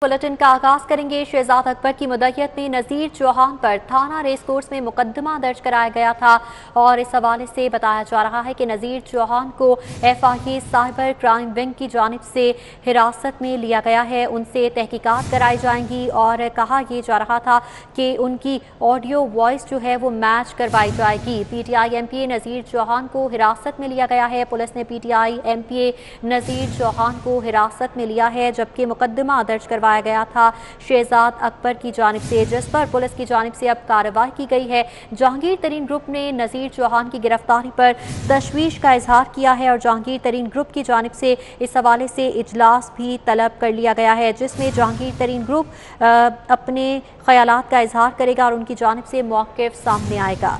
Bulletin का आगाज करेंगे। शहजाद अकबर की मुद्दत में नज़ीर चौहान पर थाना रेस कोर्स में मुकदमा दर्ज कराया गया था और इस हवाले से बताया जा रहा है कि नज़ीर चौहान को FIA साइबर क्राइम विंग की जानिब से हिरासत में लिया गया है। उनसे तहकीकात कराई जाएंगी और कहा यह जा रहा था कि उनकी ऑडियो वॉइस जो है वो मैच करवाई जाएगी। PTI MPA नज़ीर चौहान को हिरासत में लिया गया है। पुलिस ने PTI MPA नज़ीर चौहान को हिरासत में लिया है, जबकि मुकदमा दर्ज करवाया गया था शहजाद अकबर की जानिब से, जिस पर पुलिस की जानिब से अब कार्रवाई की गई है। जहांगीर तरीन ग्रुप ने नज़ीर चौहान की गिरफ्तारी पर तशवीश का इजहार किया है और जहांगीर तरीन ग्रुप की जानिब से इस हवाले से इजलास भी तलब कर लिया गया है, जिसमें जहांगीर तरीन ग्रुप अपने ख्यालात का इजहार करेगा और उनकी जानिब से मौक़िफ़ सामने आएगा।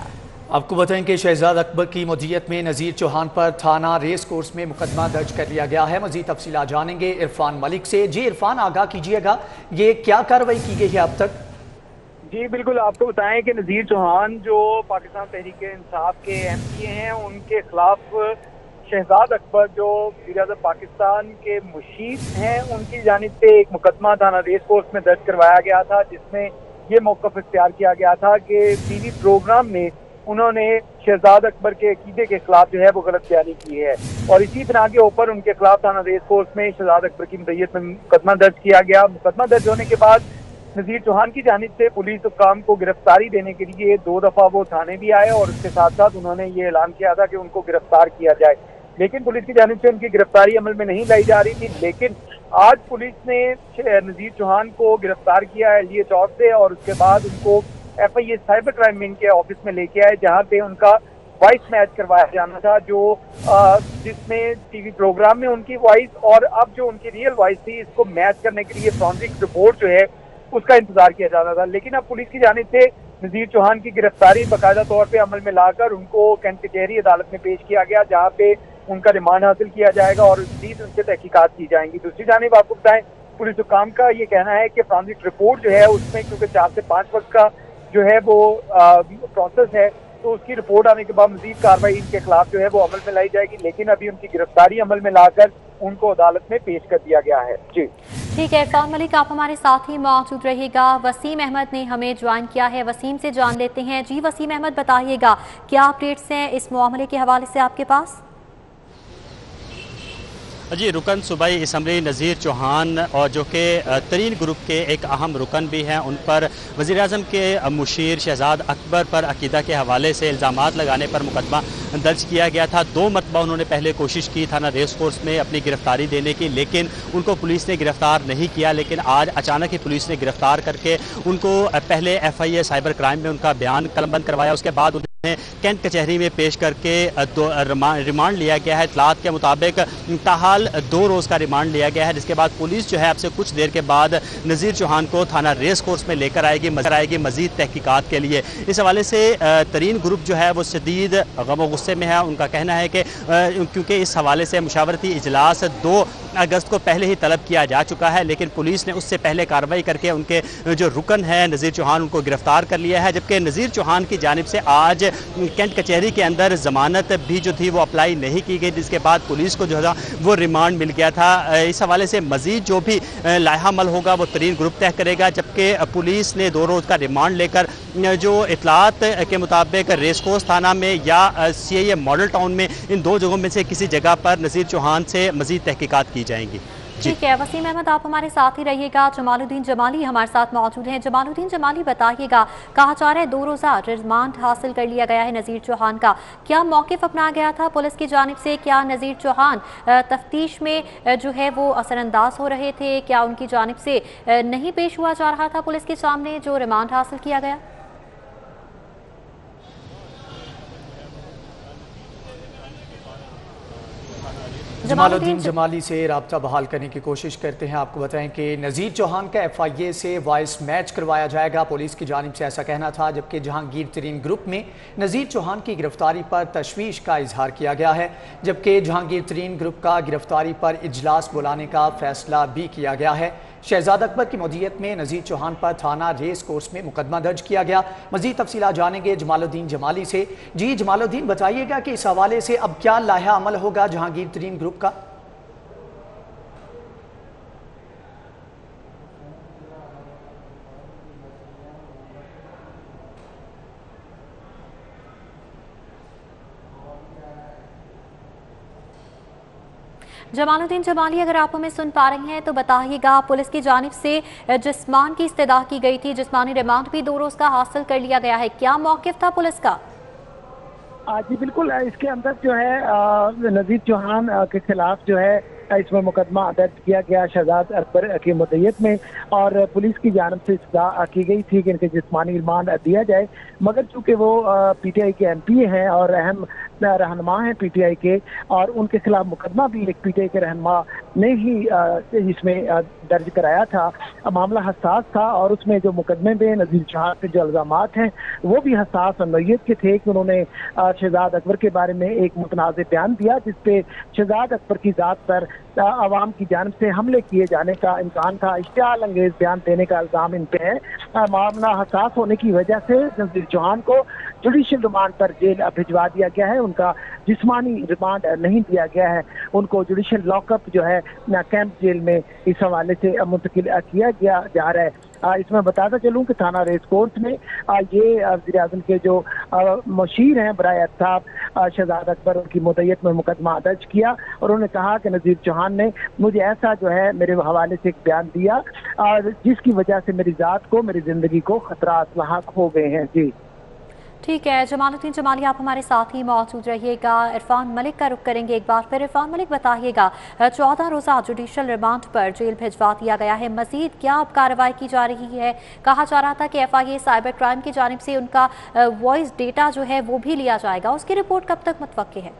आपको बताएं कि शहजाद अकबर की मुद्दत में नज़ीर चौहान पर थाना रेस कोर्स में मुकदमा दर्ज कर लिया गया है। मजीद तफसीलात जानेंगे इरफान मलिक से। जी इरफान, आगाह कीजिएगा, ये क्या कार्रवाई की गई है अब तक? जी बिल्कुल, आपको बताएं कि नज़ीर चौहान जो पाकिस्तान तहरीक इंसाफ के MPA हैं, उनके खिलाफ शहजाद अकबर जो वज़ीर-ए-आज़म पाकिस्तान के मुशीर हैं, उनकी जानिब से एक मुकदमा थाना रेस कोर्स में दर्ज करवाया गया था, जिसमें ये मौक़िफ़ इख्तियार किया गया था कि TV प्रोग्राम में उन्होंने शहजाद अकबर के अकीदे के खिलाफ जो है वो गलत बयानी की है और इसी तरह के ऊपर उनके खिलाफ थाना रेस कोर्स में शहजाद अकबर की मुद्दत में मुकदमा दर्ज किया गया। मुकदमा दर्ज होने के बाद नज़ीर चौहान की जानिब से पुलिस हुक्काम को गिरफ्तारी देने के लिए 2 दफ़ा वो थाने भी आए और उसके साथ साथ उन्होंने ये ऐलान किया था कि उनको गिरफ्तार किया जाए, लेकिन पुलिस की जानिब से उनकी गिरफ्तारी अमल में नहीं लाई जा रही थी। लेकिन आज पुलिस ने नज़ीर चौहान को गिरफ्तार किया है LDA चौक से और उसके बाद उनको FIA साइबर क्राइम विंग के ऑफिस में लेके आए, जहाँ पे उनका वॉइस मैच करवाया जाना था, जो जिसमें TV प्रोग्राम में उनकी वॉइस और अब जो उनकी रियल वॉइस थी, इसको मैच करने के लिए फॉरेंसिक रिपोर्ट जो है उसका इंतजार किया जाना था। लेकिन अब पुलिस की जानिब से नज़ीर चौहान की गिरफ्तारी बाकायदा तौर पर अमल में लाकर उनको कैंट कचहरी अदालत में पेश किया गया, जहाँ पे उनका रिमांड हासिल किया जाएगा और मज़ीद उनसे तहकीकात की जाएंगी। दूसरी जानिब आपको बताएं, पुलिस हुक्काम का ये कहना है कि फॉरेंसिक रिपोर्ट जो है उसमें क्योंकि 4 से 5 वक्त का जो है वो प्रोसेस है, तो उसकी रिपोर्ट आने के बाद मजीद कार्रवाई इनके खिलाफ जो है वो अमल में लाई जाएगी। लेकिन अभी उनकी गिरफ्तारी अमल में लाकर उनको अदालत में पेश कर दिया गया है। जी ठीक है इरफान मलिक, आप हमारे साथ ही मौजूद रहिएगा। वसीम अहमद ने हमें ज्वाइन किया है, वसीम से जान लेते हैं। जी वसीम अहमद, बताइएगा क्या अपडेट्स हैं इस मामले के हवाले से आपके पास? जी, रुकन सूबाई असम्बली नज़ीर चौहान और जो कि तरीन ग्रुप के एक अहम रुकन भी हैं, उन पर वज़ीर-ए-आज़म के मुशीर शहजाद अकबर पर अकीदा के हवाले से इल्ज़ामात लगाने पर मुकदमा दर्ज किया गया था। 2 मरतबा उन्होंने पहले कोशिश की थाना रेस कोर्स में अपनी गिरफ्तारी देने की, लेकिन उनको पुलिस ने गिरफ्तार नहीं किया। लेकिन आज अचानक ही पुलिस ने गिरफ्तार करके उनको पहले FIA साइबर क्राइम में उनका बयान कलमबंद करवाया, उसके बाद कैंट कचहरी में पेश करके रिमांड लिया गया है। इतलात के मुताबिक ताहाल 2 रोज़ का रिमांड लिया गया है, जिसके बाद पुलिस जो है अब से कुछ देर के बाद नज़ीर चौहान को थाना रेस कोर्स में लेकर आएगी मज़ीद तहकीकात के लिए। इस हवाले से तरीन ग्रुप जो है वो शदीद गम गुस्से में है। उनका कहना है कि क्योंकि इस हवाले से मुशावरती इजलास 2 अगस्त को पहले ही तलब किया जा चुका है, लेकिन पुलिस ने उससे पहले कार्रवाई करके उनके जो रुकन है नज़ीर चौहान उनको गिरफ्तार कर लिया है। जबकि नज़ीर चौहान की जानिब से आज कैंट कचहरी के अंदर जमानत भी जो थी वो अप्लाई नहीं की गई, जिसके बाद पुलिस को जो है वो रिमांड मिल गया था। इस हवाले से मजीद जो भी लाहा अमल होगा वो तरीन ग्रुप तय करेगा, जबकि पुलिस ने 2 रोज़ का रिमांड लेकर जो इतलात के मुताबिक रेस कोर्स थाना में या CIA मॉडल टाउन में, इन 2 जगहों में से किसी जगह पर नज़ीर चौहान से मजीद तहकीकात की जाएंगी। ठीक है वसीम अहमद, आप हमारे साथ ही रहिएगा। जमालुद्दीन जमाली हमारे साथ मौजूद हैं। जमालुद्दीन जमाली, बताइएगा, कहा जा रहा है 2 रोज़ा रिमांड हासिल कर लिया गया है नज़ीर चौहान का, क्या मौक़िफ़ अपनाया गया था पुलिस की जानिब से? क्या नज़ीर चौहान तफ्तीश में जो है वो असरअंदाज हो रहे थे? क्या उनकी जानिब से नहीं पेश हुआ जा रहा था पुलिस के सामने जो रिमांड हासिल किया गया? जमालुद्दीन जमाली से रब्ता बहाल करने की कोशिश करते हैं। आपको बताएं कि नज़ीर चौहान का FIA से वॉइस मैच करवाया जाएगा, पुलिस की जानिब से ऐसा कहना था। जबकि जहांगीर तरीन ग्रुप में नज़ीर चौहान की गिरफ्तारी पर तशवीश का इजहार किया गया है, जबकि जहांगीर तरीन ग्रुप का गिरफ्तारी पर इजलास बुलाने का फैसला भी किया गया है। शहजाद अकबर की मुद्दत में नज़ीर चौहान पर थाना रेस कोर्स में मुकदमा दर्ज किया गया। मजीद तफसीलात जानेंगे जमालुद्दीन जमाली से। जी जमालुद्दीन, बताइएगा कि इस हवाले से अब क्या लाहा अमल होगा जहांगीर तरीन ग्रुप का? जमालुद्दीन जमाली, अगर आप हमें सुन पा रही हैं तो बताइएगा, पुलिस की जानिब से जिस्मान की इस्तदा की गई थी, जिस्मानी रिमांड भी 2 रोज का हासिल कर लिया गया है, क्या मौकिफ था पुलिस का? जी बिल्कुल, इसके अंदर जो है नजीर चौहान के खिलाफ जो है इसमें मुकदमा दर्ज किया गया शहजाद अकबर की मुद्दत में, और पुलिस की जानिब से इस्तदा की गई थी कि इनके जिस्मानी रिमांड दिया जाए, मगर चूंकि वो पीटीआई के एमपी हैं और अहम रहनुमा हैं पीटीआई के, और उनके खिलाफ मुकदमा भी एक पीटीआई के रहनुमा ने ही इसमें दर्ज कराया था। मामला हसास था और उसमें जो मुकदमे में नजीर चौहान के जो इल्जामात हैं वो भी हसास नौइयत के थे कि उन्होंने शहजाद अकबर के बारे में एक मुतनाज़ बयान दिया जिसपे शहजाद अकबर की ज़ात पर अवाम की जानिब से हमले किए जाने का इम्कान था। इश्तिहाल अंगेज बयान देने का इल्जाम इन पे है। मामला हसास होने की वजह से नजीर चौहान को जुडिशल रिमांड पर जेल भिजवा दिया गया है, उनका जिस्मानी रिमांड नहीं दिया गया है, उनको जुडिशल लॉकअप जो है कैंप जेल में इस हवाले से मुंतकिल किया गया जा रहा है। इसमें बताता चलूं कि थाना रेस कोर्स में ये वज़ीर आज़म के जो मुशीर हैं बराए अत्ताब शहजाद अकबर, उनकी मुद्दत में मुकदमा दर्ज किया और उन्होंने कहा कि नजीर चौहान ने मुझे ऐसा जो है मेरे हवाले से एक बयान दिया और जिसकी वजह से मेरी ज़ात को, मेरी ज़िंदगी को खतरात लाहक हो गए हैं। जी ठीक है, जमालुद्दीन जमाली आप हमारे साथ ही मौजूद रहिएगा। इरफान मलिक का रुख करेंगे एक बार फिर। इरफान मलिक, बताइएगा, 14 रोज़ा जुडिशल रिमांड पर जेल भिजवा दिया गया है, मजीद क्या अब कार्रवाई की जा रही है? कहा जा रहा था कि FIA साइबर क्राइम की जानिब से उनका वॉइस डेटा जो है वो भी लिया जाएगा, उसकी रिपोर्ट कब तक मुतवक्के है?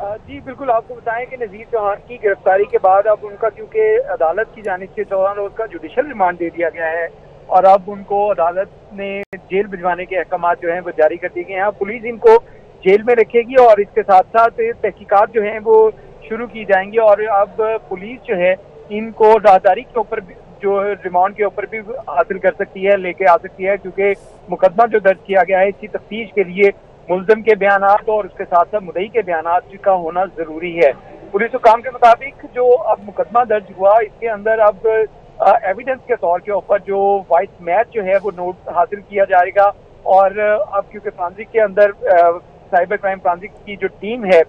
जी बिल्कुल, आपको बताएं कि नजीर चौहान की गिरफ्तारी के बाद अब उनका क्योंकि अदालत की जानिब से 14 रोज का जुडिशल रिमांड दे दिया गया है और अब उनको अदालत ने जेल भिजवाने के अहकाम जो हैं वो जारी कर दिए गए हैं। पुलिस इनको जेल में रखेगी और इसके साथ साथ तहकीकात जो हैं वो शुरू की जाएंगी और अब पुलिस जो है इनको राहदारी के ऊपर जो रिमांड के ऊपर भी हासिल कर सकती है, लेके आ सकती है, क्योंकि मुकदमा जो दर्ज किया गया है इसकी तफ्तीश के लिए मुल्ज़िम के बयानात और उसके साथ साथ मुद्दई के बयानात का होना जरूरी है। पुलिस हुकाम के मुताबिक जो अब मुकदमा दर्ज हुआ इसके अंदर अब एविडेंस के तौर के ऊपर जो वॉइस मैच जो है वो नोट हासिल किया जाएगा और अब क्योंकि फ्रांसिक के अंदर साइबर क्राइम फ्रांसिक की जो टीम है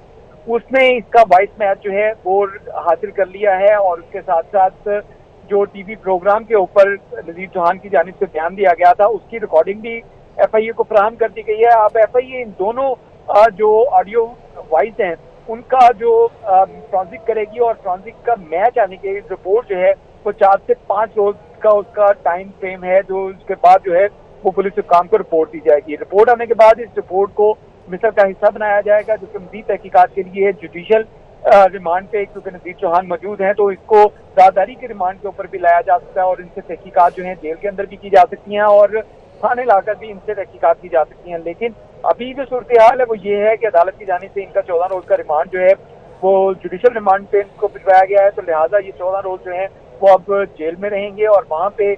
उसने इसका वॉइस मैच जो है वो हासिल कर लिया है और उसके साथ साथ जो टीवी प्रोग्राम के ऊपर नजीर चौहान की जानिब से बयान दिया गया था उसकी रिकॉर्डिंग भी FIA को फराहम कर दी गई है। अब FIA इन दोनों जो ऑडियो वॉइस हैं उनका जो फ्रांसिक करेगी और फ्रांसिक का मैच आने की रिपोर्ट जो है वो 4 से 5 रोज का उसका टाइम फ्रेम है, जो उसके बाद जो है वो पुलिस हुकाम को रिपोर्ट दी जाएगी। रिपोर्ट आने के बाद इस रिपोर्ट को मिसल का हिस्सा बनाया जाएगा, जो कि मज़ीद तहकीकात के लिए जुडिशल रिमांड पे क्योंकि नजीर चौहान मौजूद हैं तो इसको राहदारी के रिमांड के ऊपर भी लाया जा सकता है और इनसे तहकीकात जो है जेल के अंदर भी की जा सकती हैं और थाने लाकर भी इनसे तहकीकात की जा सकती हैं। लेकिन अभी जो सूरत हाल है वो ये है कि अदालत की जानिब से इनका 14 रोज का रिमांड जो है वो जुडिशल रिमांड पे इनको भिजवाया गया है, तो लिहाजा ये 14 रोज जो है वो अब जेल में रहेंगे और वहाँ पे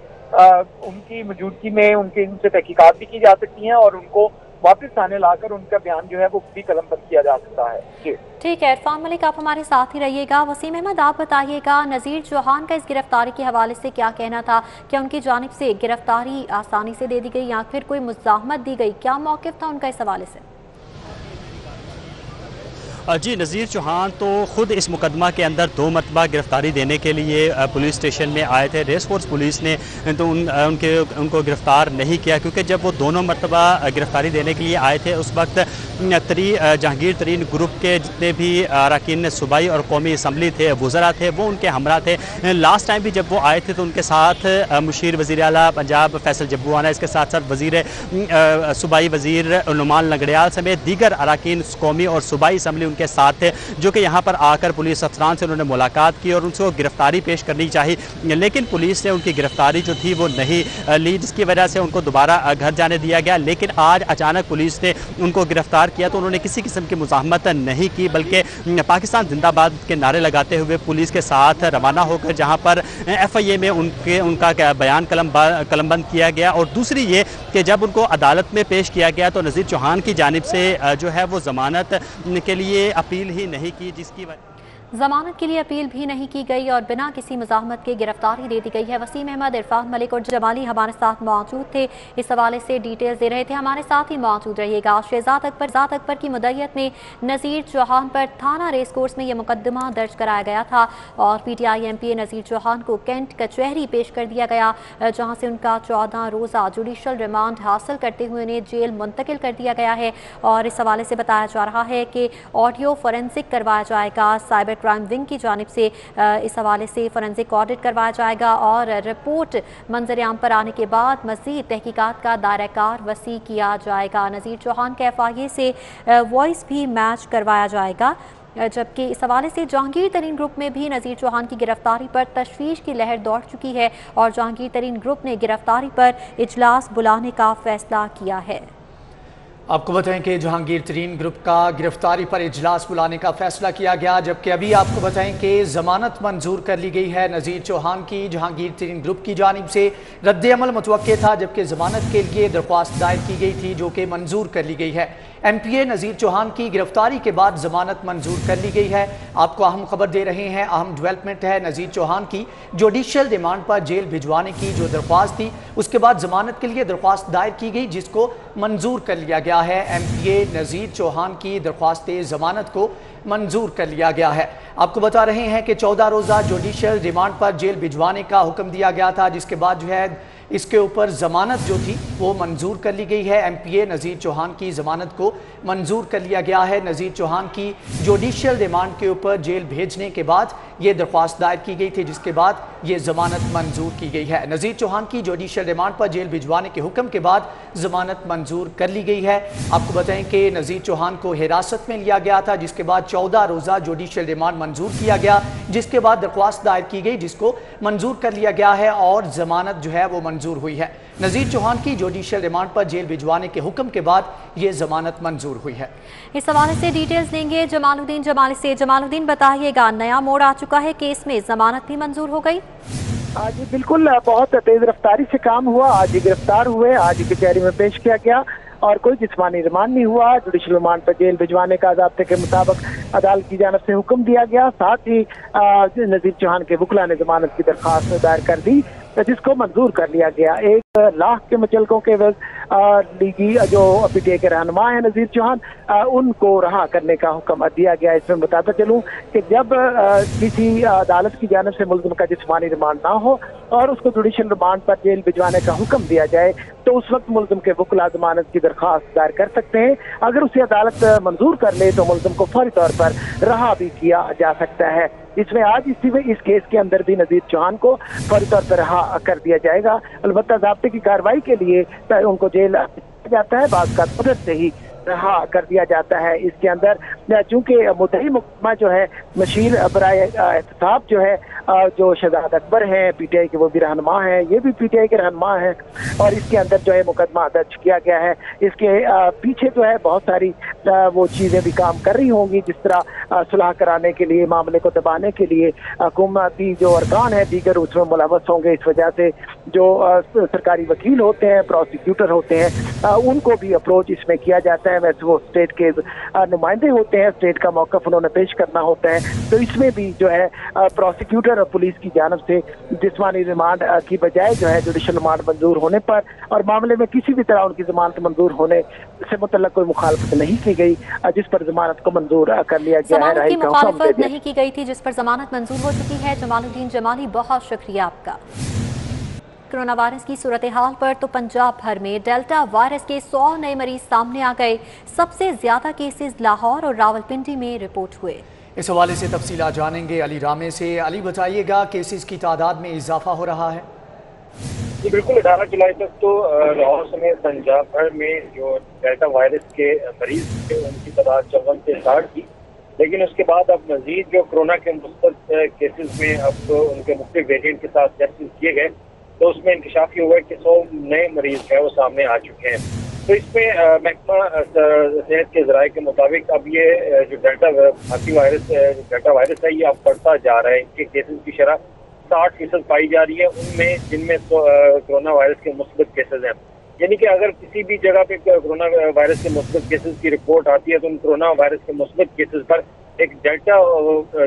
उनकी मौजूदगी में उनसे तहकीकात भी की जा सकती हैं और उनको वापस थाने लाकर उनका बयान जो है वो भी कलमबंद किया जा सकता है। जी ठीक है, इरफान मलिक आप हमारे साथ ही रहिएगा। वसीम अहमद, आप बताइएगा, नज़ीर चौहान का इस गिरफ्तारी के हवाले से क्या कहना था? क्या उनकी जानिब से गिरफ्तारी आसानी से दे दी गई या फिर कोई मुज़ाहमत दी गई? क्या मौक़िफ़ था उनका इस हवाले से? जी, नज़ीर चौहान तो ख़ुद इस मुकदमा के अंदर 2 मरतबा गिरफ्तारी देने के लिए पुलिस स्टेशन में आए थे। रेस कोर्स पुलिस ने तो उनको गिरफ़्तार नहीं किया क्योंकि जब वो दोनों मरतबा गिरफ्तारी देने के लिए आए थे उस वक्त जहांगीर तरीन ग्रुप के जितने भी अरकान सूबाई और कौमी असम्बली थे, वज़रा थे, वो उनके हमरा थे। लास्ट टाइम भी जब वो आए थे तो उनके साथ मुशीर वज़ीर आला पंजाब फैसल जब्बूआना, इसके साथ साथ वज़ीर सूबाई वज़ीर नुमान लंगड़ियाल समेत दीगर अरकान कौमी और सूबाई असम्बली उनके साथ थे, जो कि यहाँ पर आकर पुलिस अफसरान से उन्होंने मुलाकात की और उनको गिरफ्तारी पेश करनी चाहिए, लेकिन पुलिस ने उनकी गिरफ्तारी जो थी वो नहीं ली, जिसकी वजह से उनको दोबारा घर जाने दिया गया। लेकिन आज अचानक पुलिस ने उनको गिरफ्तार किया तो उन्होंने किसी किस्म की मुज़ाहमत नहीं की, बल्कि पाकिस्तान जिंदाबाद के नारे लगाते हुए पुलिस के साथ रवाना होकर जहाँ पर FIA में उनका बयान कलमबंद किया गया। और दूसरी ये कि जब उनको अदालत में पेश किया गया तो नज़ीर चौहान की जानिब से जो है वो ज़मानत के लिए अपील ही नहीं की, जिसकी जमानत के लिए अपील भी नहीं की गई और बिना किसी मुज़ाहमत के गिरफ्तारी दे दी गई है। वसीम अहमद, इरफान मलिक और जमाली हमारे साथ मौजूद थे, इस हवाले से डिटेल्स दे रहे थे। हमारे साथ ही मौजूद रहिएगा। शहजाद अकबर की मुद्दत में नज़ीर चौहान पर थाना रेस कोर्स में यह मुकदमा दर्ज कराया गया था और PTI MPA नज़ीर चौहान को कैंट कचहरी पेश कर दिया गया, जहाँ से उनका 14 रोज़ा जुडिशल रिमांड हासिल करते हुए उन्हें जेल मुंतकिल कर दिया गया है। और इस हवाले से बताया जा रहा है कि ऑडियो फोरेंसिक करवाया जाएगा, साइबर क्राइम विंग की जानिब से इस हवाले से फोरेंसिक ऑडिट करवाया जाएगा और रिपोर्ट मंजर-ए-आम पर आने के बाद मज़ीद तहकीकात का दायरा-ए-कार वसी किया जाएगा। नज़ीर चौहान के FIA से वॉइस भी मैच करवाया जाएगा, जबकि इस हवाले से जहांगीर तरीन ग्रुप में भी नज़ीर चौहान की गिरफ्तारी पर तशवीश की लहर दौड़ चुकी है और जहांगीर तरीन ग्रुप ने गिरफ्तारी पर इजलास बुलाने का फैसला किया है। आपको बताएं कि जहांगीर तरीन ग्रुप का गिरफ्तारी पर इजलास बुलाने का फैसला किया गया, जबकि अभी आपको बताएं कि जमानत मंजूर कर ली गई है नज़ीर चौहान की। जहांगीर तरीन ग्रुप की जानिब से रद्द-ए-अमल मुतवक्के था, जबकि जमानत के लिए दरख्वास्त दायर की गई थी जो कि मंजूर कर ली गई है। MPA नज़ीर चौहान की गिरफ्तारी के बाद जमानत मंजूर कर ली गई है। आपको अहम खबर दे रहे हैं, अहम डेवलपमेंट है। नज़ीर चौहान की जुडिशल रिमांड पर जेल भिजवाने की जो दरख्वास्त थी, उसके बाद जमानत के लिए दरख्वास्त दायर की गई, जिसको मंजूर कर लिया गया है। MPA नज़ीर चौहान की दरख्वास्त जमानत को मंजूर कर लिया गया है। आपको बता रहे हैं कि 14 रोज़ा जुडिशल रिमांड पर जेल भिजवाने का हुक्म दिया गया था, जिसके बाद जो है इसके ऊपर ज़मानत जो थी वो मंजूर कर ली गई है। MPA नज़ीर चौहान की ज़मानत को मंजूर कर लिया गया है। नज़ीर चौहान की जुडिशल रिमांड के ऊपर जेल भेजने के बाद ये दरख्वास्त दायर की गई थी, जिसके बाद ये ज़मानत मंजूर की गई है। नज़ीर चौहान की जुडिशल रिमांड पर जेल भिजवाने के हुक्म के बाद ज़मानत मंजूर कर ली गई है। आपको बताएं कि नज़ीर चौहान को हिरासत में लिया गया था, जिसके बाद 14 रोज़ा जुडिशल रिमांड मंजूर किया गया, जिसके बाद दरख्वास्त दायर की गई, जिसको मंजूर कर लिया गया है और ज़मानत जो है वो मंजूर हुई है। नज़ीर चौहान की जुडिशल रिमांड पर जेल भिजवाने के हुक्म के बाद ये जमानत मंजूर हुई है। इस हवाले से डिटेल्स देंगे जमालुद्दीन जमाली से। जमालुद्दीन, बताइएगा, नया मोड़ आ चुका है, केस में जमानत भी मंजूर हो गई? आज बिल्कुल बहुत तेज रफ्तारी से काम हुआ। आज गिरफ्तार हुए, आज कचहरी में पेश किया गया और कोई जिस्मानी रिमांड नहीं हुआ। जुडिशल रिमांड पर जेल भिजवाने का ज़ाब्ते के मुताबिक अदालत की जानिब से हुक्म दिया गया। साथ ही नज़ीर चौहान के वकील ने जमानत की दरख्वास्त दायर कर दी, जिसको मंजूर कर लिया गया। 1 लाख के मुचलकों के लीगी जो PTI के रहनुमा है नज़ीर चौहान, उनको रहा करने का हुक्म दिया गया। इसमें बताता चलूँ कि जब किसी अदालत की जानिब से मुल्ज़िम का जिस्मानी रिमांड ना हो और उसको जुडिशल रिमांड पर जेल भिजवाने का हुक्म दिया जाए, तो उस वक्त मुल्ज़िम के वकील जमानत की दरख्वास्त दायर कर सकते हैं। अगर उसे अदालत मंजूर कर ले तो मुल्ज़िम को फौरी तौर पर रहा भी किया जा सकता है। इसमें आज इस केस के अंदर भी नज़ीर चौहान को फौरी तौर पर रहा कर दिया जाएगा। अलबत्ता ज़ाब्ते की कार्रवाई के लिए उनको जेल जाता है, बात का मदद से ही रहा कर दिया जाता है। इसके अंदर चूंकि मुद्दई मुकदमा जो है मशीर बराए एहतसाब जो है जो शहजाद अकबर हैं PTI के, वो भी रहनुमा हैं, ये भी PTI के रहनुमा हैं और इसके अंदर जो है मुकदमा दर्ज किया गया है। इसके पीछे जो है बहुत सारी वो चीज़ें भी काम कर रही होंगी, जिस तरह सुलह कराने के लिए, मामले को दबाने के लिए हुकूमती जो अरकान है दीगर उसमें मुलव्वस होंगे। इस वजह से जो सरकारी वकील होते हैं, प्रोसिक्यूटर होते हैं, उनको भी अप्रोच इसमें किया जाता है। वैसे वो स्टेट के नुमाइंदे होते हैं, स्टेट का मौक़िफ़ उन्होंने पेश करना होता है, तो इसमें भी जो है प्रोसिक्यूटर और पुलिस की जानिब से जिस्मानी रिमांड की बजाय जो है जुडिशल रिमांड मंजूर होने पर और मामले में किसी भी तरह उनकी जमानत मंजूर होने से मुतल्लक कोई मुखालफत नहीं की गई, जिस पर जमानत को मंजूर कर लिया गया है। की मुखालफत नहीं की गई थी, जिस पर जमानत मंजूर हो चुकी है। जमालुद्दीन जमाली, बहुत शुक्रिया आपका। कोरोना वायरस की सूरत हाल पर तो पंजाब भर में डेल्टा वायरस के 100 नए मरीज सामने आ गए। सबसे ज्यादा केसेस लाहौर और रावलपिंडी में रिपोर्ट हुए। इस हवाले से तफसीलात जानेंगे अली रामे से। अली, बताइएगा, केसेस की तादाद में इजाफा हो रहा है? जी बिल्कुल, 18 जुलाई तक तो लाहौर समेत पंजाब भर में जो डेल्टा वायरस के मरीज थे उनकी तादाद 54 से 60 थी, लेकिन उसके बाद अब मजीद जो कोरोना के मुस्तक़ केसेस में अब उनके मुख्तलिफ वेरिएंट के साथ टेस्ट किए गए, तो उसमें इंकशाफ ये हुआ कि 100 नए मरीज है वो सामने आ चुके हैं। तो इसमें महकमा सेहत के ज़राए के मुताबिक अब ये जो डेल्टा वायरस है ये अब बढ़ता जा रहा है। इनके केसेस की शरह 60% पाई जा रही है, उनमें जिनमें कोरोना वायरस के मुस्बत केसेस हैं। यानी कि अगर किसी भी जगह पे कोरोना वायरस के मुस्बत केसेस की रिपोर्ट आती है तो उन कोरोना वायरस के मुस्बत केसेस पर एक डेल्टा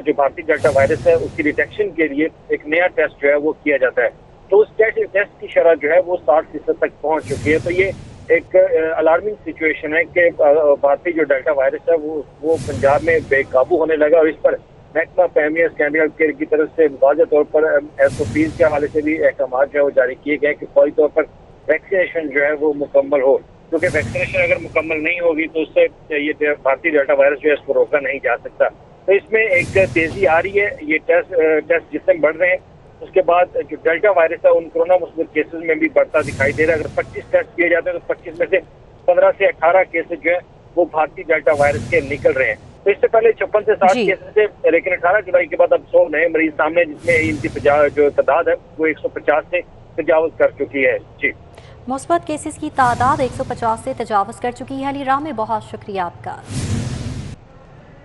जो भारतीय डेल्टा वायरस है उसकी डिटेक्शन के लिए एक नया टेस्ट जो है वो किया जाता है। तो उस टेस्ट की शरह जो है वो 60% तक पहुंच चुकी है। तो ये एक अलार्मिंग सिचुएशन है कि भारतीय जो डेल्टा वायरस है वो पंजाब में बेकाबू होने लगा और इस पर महकमा पैमिया स्टैंडर्ड केयर की तरफ से वाज़ेह तौर पर SOPs के हवाले से भी अहकाम जो है वो जारी किए गए कि फौरी तौर पर वैक्सीनेशन जो है वो मुकम्मल हो, क्योंकि वैक्सीनेशन अगर मुकम्मल नहीं होगी तो उससे ये भारतीय डेल्टा वायरस जो है इसको रोका नहीं जा सकता। तो इसमें एक तेजी आ रही है, ये टेस्ट जिससे बढ़ रहे हैं उसके बाद जो डेल्टा वायरस है उन कोरोना मुस्बत केसेस में भी बढ़ता दिखाई दे रहा है। अगर 25 टेस्ट किए जाते हैं तो 25 में से 15 से 18 केसेस जो है वो भारतीय डेल्टा वायरस के निकल रहे हैं। तो इससे पहले 56 से 60 केसेस थे, लेकिन 18 जुलाई के बाद अब 100 नए मरीज सामने, जिसमें इनकी जो तादाद है वो 150 से तजावज कर चुकी है। जी, मुस्बत केसेस की तादाद 150 से तजावज कर चुकी है। अली राम में बहुत शुक्रिया आपका।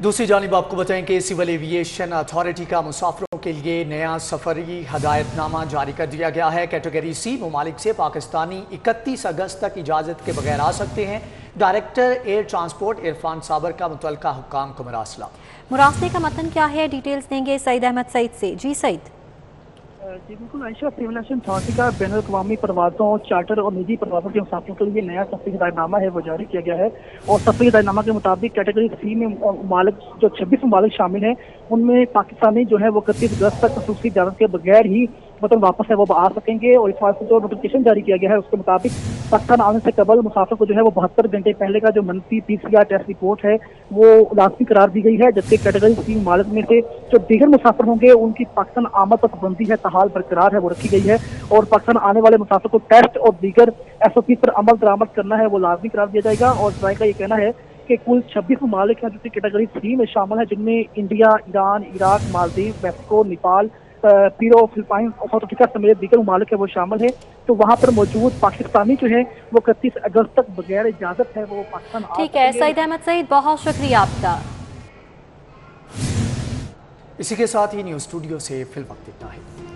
दूसरी जानिब आपको बताएं कि सिविल एविएशन अथॉरिटी का मुसाफिरों के लिए नया सफरी हदायतनामा जारी कर दिया गया है। कैटेगरी C ममालिक से पाकिस्तानी 31 अगस्त तक इजाज़त के बगैर आ सकते हैं। डायरेक्टर एयर ट्रांसपोर्ट इरफान साबर का मुतल्लिका हुक्काम को मरासला। मुरासले का मतन क्या है, डिटेल्स देंगे सईद अहमद सईद से। जी सईद। जी बिल्कुल आयशा, सिविल एविएशन अथॉरिटी का बैन अवी परवाज़ों, चार्टर और निजी परवाज़ों के मुसाफिरों के लिए नया सफरी हिदायतनामा है वो जारी किया गया है। और सफरी हिदायतनामा के मुताबिक कैटेगरी C में ममालिक जो 26 ममालिक शामिल हैं उनमें पाकिस्तानी जो है वो 31 अगस्त तक खसूसी इजाज़त के बगैर ही वतन वापस है वो आ सकेंगे। और इस बात से जो नोटिफिकेशन जारी किया गया है उसके मुताबिक पाकिस्तान आने से कबल मुसाफिर को जो है वो 72 घंटे पहले का जो मनफी PCR टेस्ट रिपोर्ट है वो लाजमी करार दी गई है। जबकि कैटेगरी C ममालिक में से जो दीगर मुसाफिर होंगे उनकी पाकिस्तान आमद पर पाबंदी है ताहाल बरकरार है वो रखी गई है। और पाकिस्तान आने वाले मुसाफिर को टेस्ट और दीगर SOP पर अमल दरामद करना है वो लाजमी करार दिया जाएगा। और ट्राई का ये कहना है कि कुल 26 ममालिक हैं जो कि कैटेगरी C में शामिल है, जिनमें India, Iran, Iraq, Maldives, Mexico, Nepal, Peru, Philippine और साउथ अफ्रीका समेत दीगर ममालिक है वो शामिल है। तो वहाँ पर मौजूद पाकिस्तानी जो है वो 31 अगस्त तक बगैर इजाजत है वो पाकिस्तान। ठीक है सईद अहमद सईद, बहुत शुक्रिया आपका। इसी के साथ ही न्यूज़ स्टूडियो से फिलहाल इतना ही।